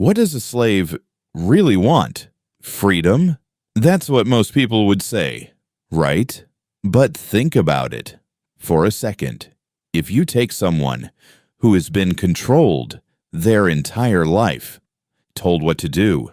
What does a slave really want? Freedom? That's what most people would say, right? But think about it for a second. If you take someone who has been controlled their entire life, told what to do,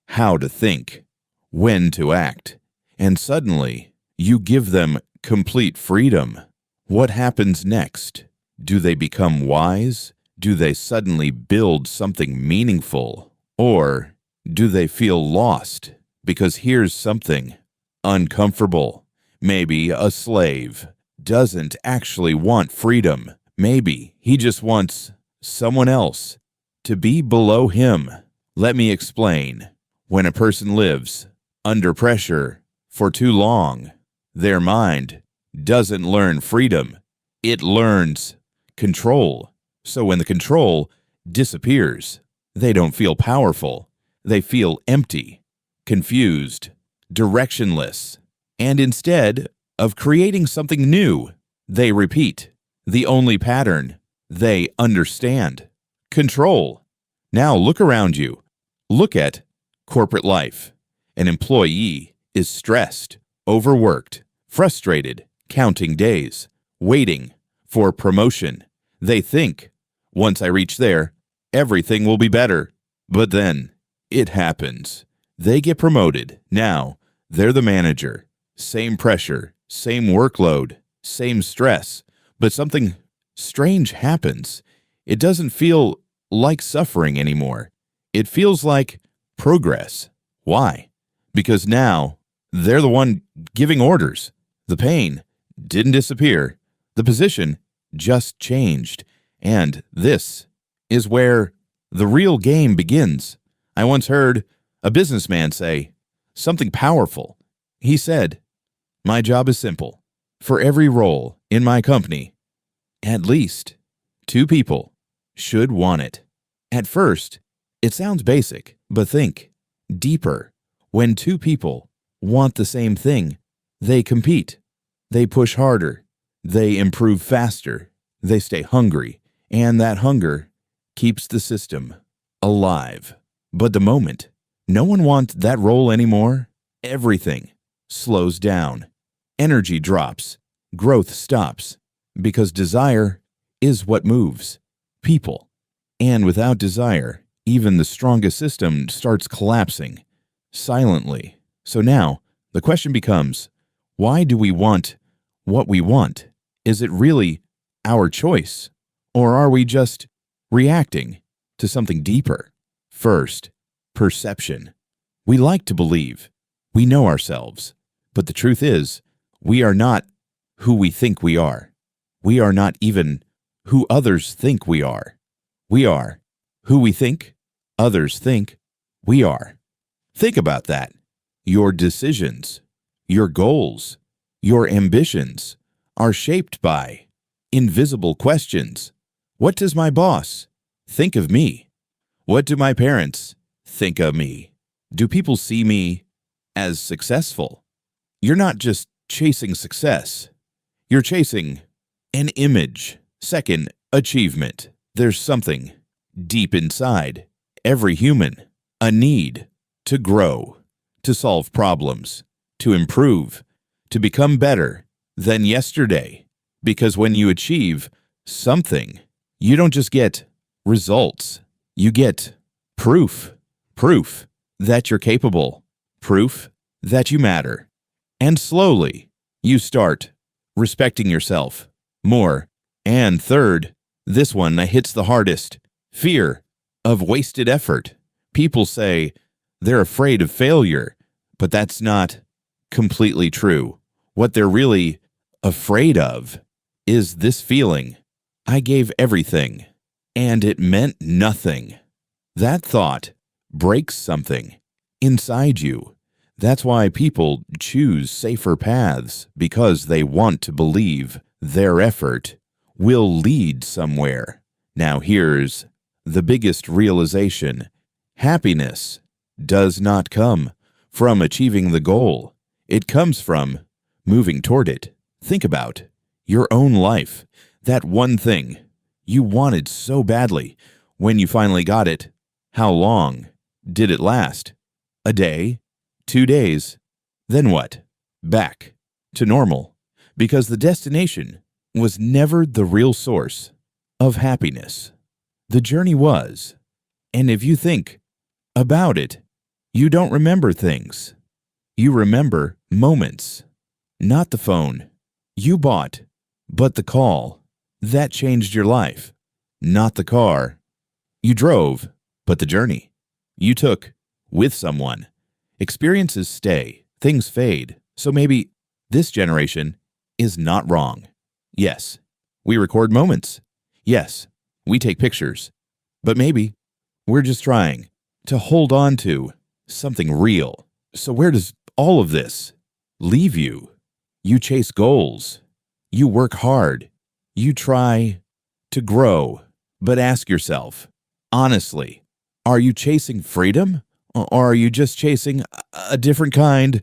how to think, when to act, and suddenly you give them complete freedom, what happens next? Do they become wise? Do they suddenly build something meaningful? Or do they feel lost? Because here's something uncomfortable. Maybe a slave doesn't actually want freedom. Maybe he just wants someone else to be below him. Let me explain. When a person lives under pressure for too long, their mind doesn't learn freedom. It learns control. So when the control disappears, they don't feel powerful. They feel empty, confused, directionless. And instead of creating something new, they repeat the only pattern they understand: control. Now look around you. Look at corporate life. An employee is stressed, overworked, frustrated, counting days, waiting for promotion. They think, once I reach there, everything will be better. But then it happens. They get promoted. Now they're the manager. Same pressure, same workload, same stress. But something strange happens. It doesn't feel like suffering anymore. It feels like progress. Why? Because now they're the one giving orders. The pain didn't disappear. The position just changed. And this is where the real game begins. I once heard a businessman say something powerful. He said, "My job is simple. For every role in my company, at least 2 people should want it." At first, it sounds basic, but think deeper. When 2 people want the same thing, they compete. They push harder. They improve faster. They stay hungry. And that hunger keeps the system alive. But the moment no one wants that role anymore, everything slows down. Energy drops. Growth stops. Because desire is what moves people. And without desire, even the strongest system starts collapsing silently. So now the question becomes, why do we want what we want? Is it really our choice? Or are we just reacting to something deeper? First, perception. We like to believe we know ourselves, but the truth is, we are not who we think we are. We are not even who others think we are. We are who we think others think we are. Think about that. Your decisions, your goals, your ambitions are shaped by invisible questions. What does my boss think of me? What do my parents think of me? Do people see me as successful? You're not just chasing success. You're chasing an image. Second, achievement. There's something deep inside every human, a need to grow, to solve problems, to improve, to become better than yesterday. Because when you achieve something, you don't just get results. You get proof. Proof that you're capable. Proof that you matter. And slowly, you start respecting yourself more. And third, this one hits the hardest. Fear of wasted effort. People say they're afraid of failure, but that's not completely true. What they're really afraid of is this feeling: I gave everything, and it meant nothing. That thought breaks something inside you. That's why people choose safer paths, because they want to believe their effort will lead somewhere. Now here's the biggest realization. Happiness does not come from achieving the goal. It comes from moving toward it. Think about your own life. That one thing you wanted so badly, when you finally got it, How long did it last? A day? 2 days? Then what? Back to normal. Because the destination was never the real source of happiness. The journey was. And if you think about it, you don't remember things. You remember moments, not the phone you bought, but the call that changed your life, not the car you drove, but the journey you took with someone. Experiences stay, things fade, so maybe this generation is not wrong. Yes, we record moments. Yes, we take pictures. But maybe we're just trying to hold on to something real. So where does all of this leave you? You chase goals. You work hard. You try to grow. But ask yourself, honestly, are you chasing freedom? Or are you just chasing a different kind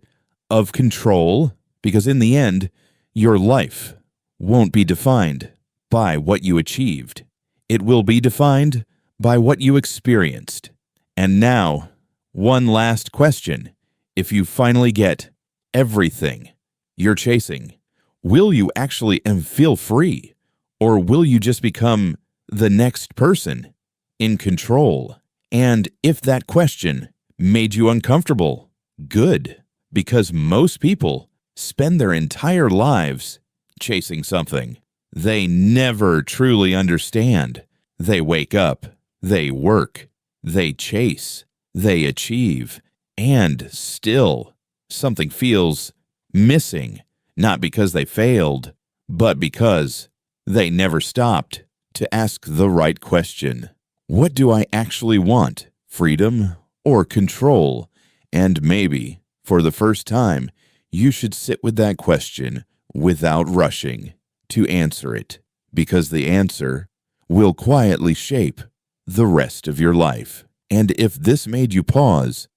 of control? Because in the end, your life won't be defined by what you achieved. It will be defined by what you experienced. And now, one last question. If you finally get everything you're chasing, will you actually feel free? Or will you just become the next person in control? And if that question made you uncomfortable, good, because most people spend their entire lives chasing something they never truly understand. They wake up, they work, they chase, they achieve, and still something feels missing, not because they failed, but because they never stopped to ask the right question. What do I actually want? Freedom or control? And maybe, for the first time, you should sit with that question without rushing to answer it, because the answer will quietly shape the rest of your life. And if this made you pause,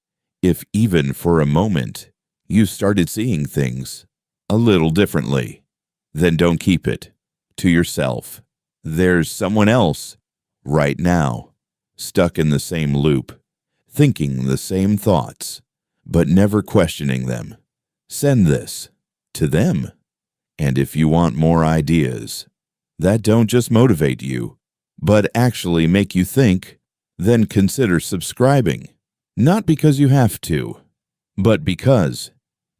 if even for a moment you started seeing things a little differently, then don't keep it to yourself. There's someone else right now, stuck in the same loop, thinking the same thoughts, but never questioning them. Send this to them. And if you want more ideas that don't just motivate you, but actually make you think, then consider subscribing. Not because you have to, but because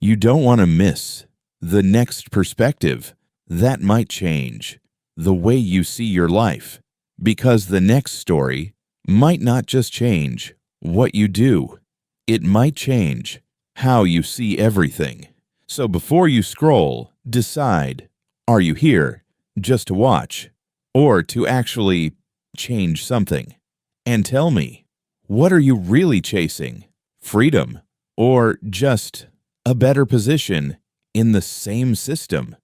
you don't want to miss the next perspective that might change the way you see your life. Because the next story might not just change what you do, it might change how you see everything. So before you scroll, decide, are you here just to watch or to actually change something? And tell me, what are you really chasing? Freedom or just a better position in the same system?